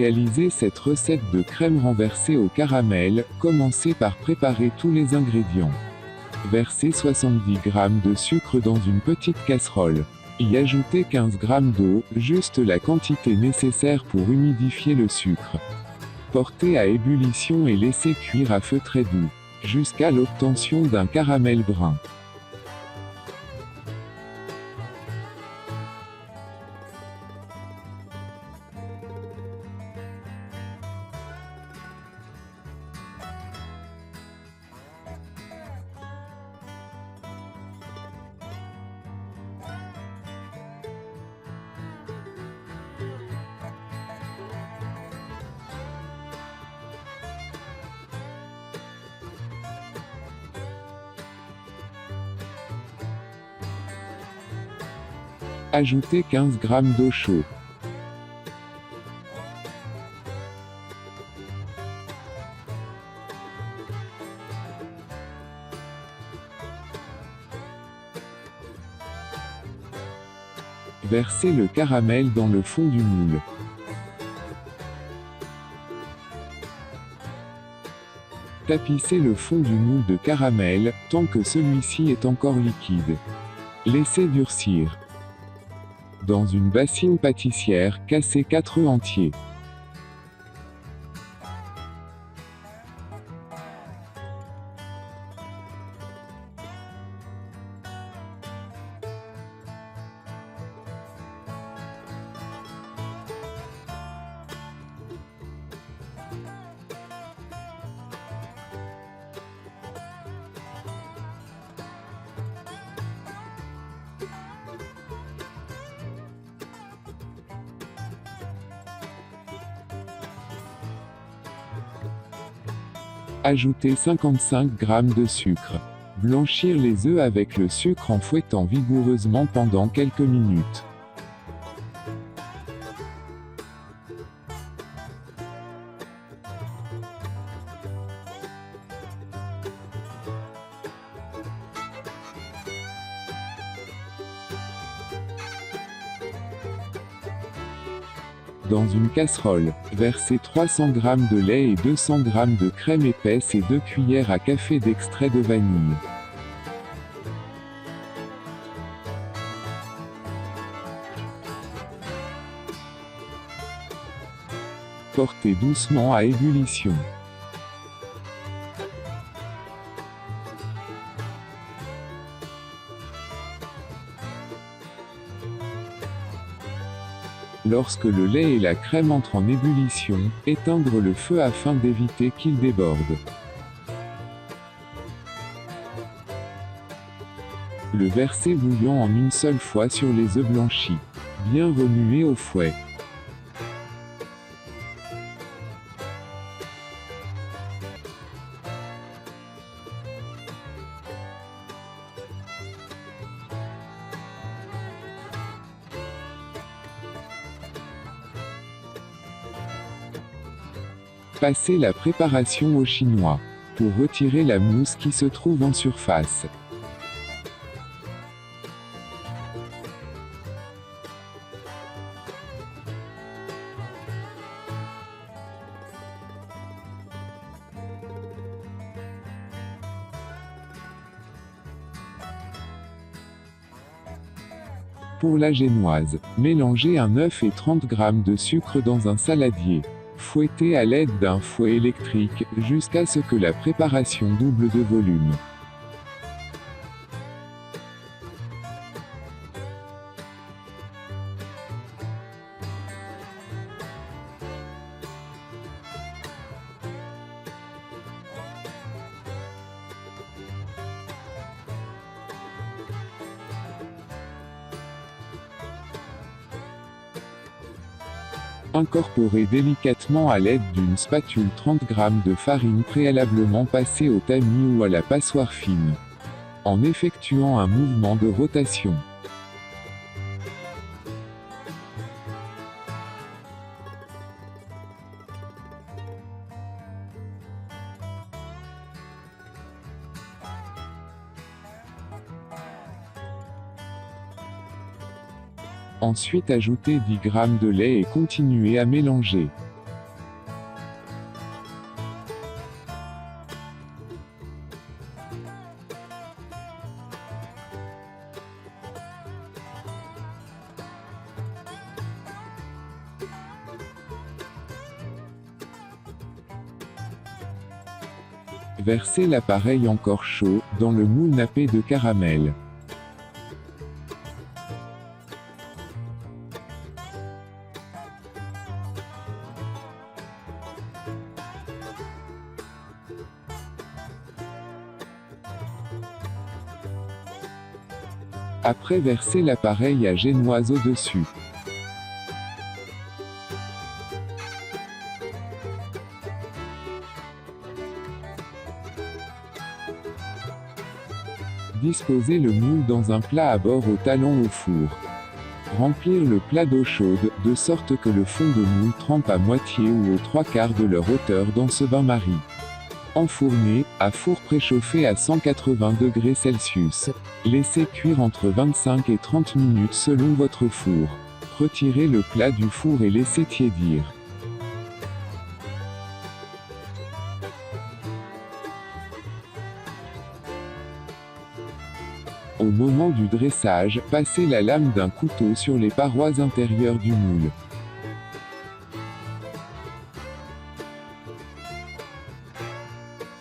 réaliser cette recette de crème renversée au caramel, commencez par préparer tous les ingrédients. Versez 70 g de sucre dans une petite casserole. Y ajoutez 15 g d'eau, juste la quantité nécessaire pour humidifier le sucre. Portez à ébullition et laissez cuire à feu très doux, jusqu'à l'obtention d'un caramel brun. Ajoutez 15 g d'eau chaude. Versez le caramel dans le fond du moule. Tapissez le fond du moule de caramel, tant que celui-ci est encore liquide. Laissez durcir. Dans une bassine pâtissière, cassez 4 œufs entiers. Ajoutez 55 g de sucre. Blanchir les œufs avec le sucre en fouettant vigoureusement pendant quelques minutes. Dans une casserole, versez 300 g de lait et 200 g de crème épaisse et 2 cuillères à café d'extrait de vanille. Portez doucement à ébullition. Lorsque le lait et la crème entrent en ébullition, éteindre le feu afin d'éviter qu'il déborde. Le verser bouillant en une seule fois sur les œufs blanchis. Bien remuer au fouet. Passez la préparation au chinois, pour retirer la mousse qui se trouve en surface. Pour la génoise, mélangez un œuf et 30 g de sucre dans un saladier. Fouettez à l'aide d'un fouet électrique, jusqu'à ce que la préparation double de volume. Incorporez délicatement à l'aide d'une spatule 30 g de farine préalablement passée au tamis ou à la passoire fine, en effectuant un mouvement de rotation. Ensuite ajoutez 10 g de lait et continuez à mélanger. Versez l'appareil encore chaud, dans le moule nappé de caramel. Après versez l'appareil à génoise au-dessus. Disposez le moule dans un plat à bord au talon au four. Remplir le plat d'eau chaude, de sorte que le fond de moule trempe à moitié ou aux 3/4 de leur hauteur dans ce bain-marie. Enfourner, à four préchauffé à 180°C. Laissez cuire entre 25 et 30 minutes selon votre four. Retirez le plat du four et laissez tiédir. Au moment du dressage, passez la lame d'un couteau sur les parois intérieures du moule.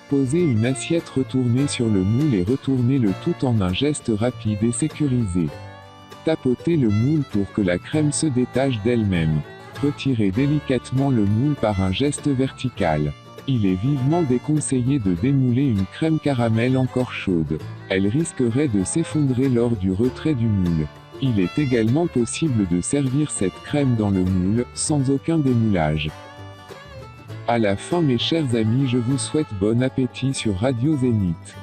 Posez une assiette retournée sur le moule et retournez le tout en un geste rapide et sécurisé. Tapotez le moule pour que la crème se détache d'elle-même. Retirez délicatement le moule par un geste vertical. Il est vivement déconseillé de démouler une crème caramel encore chaude. Elle risquerait de s'effondrer lors du retrait du moule. Il est également possible de servir cette crème dans le moule, sans aucun démoulage. À la fin mes chers amis, je vous souhaite bon appétit sur Radio Zénith.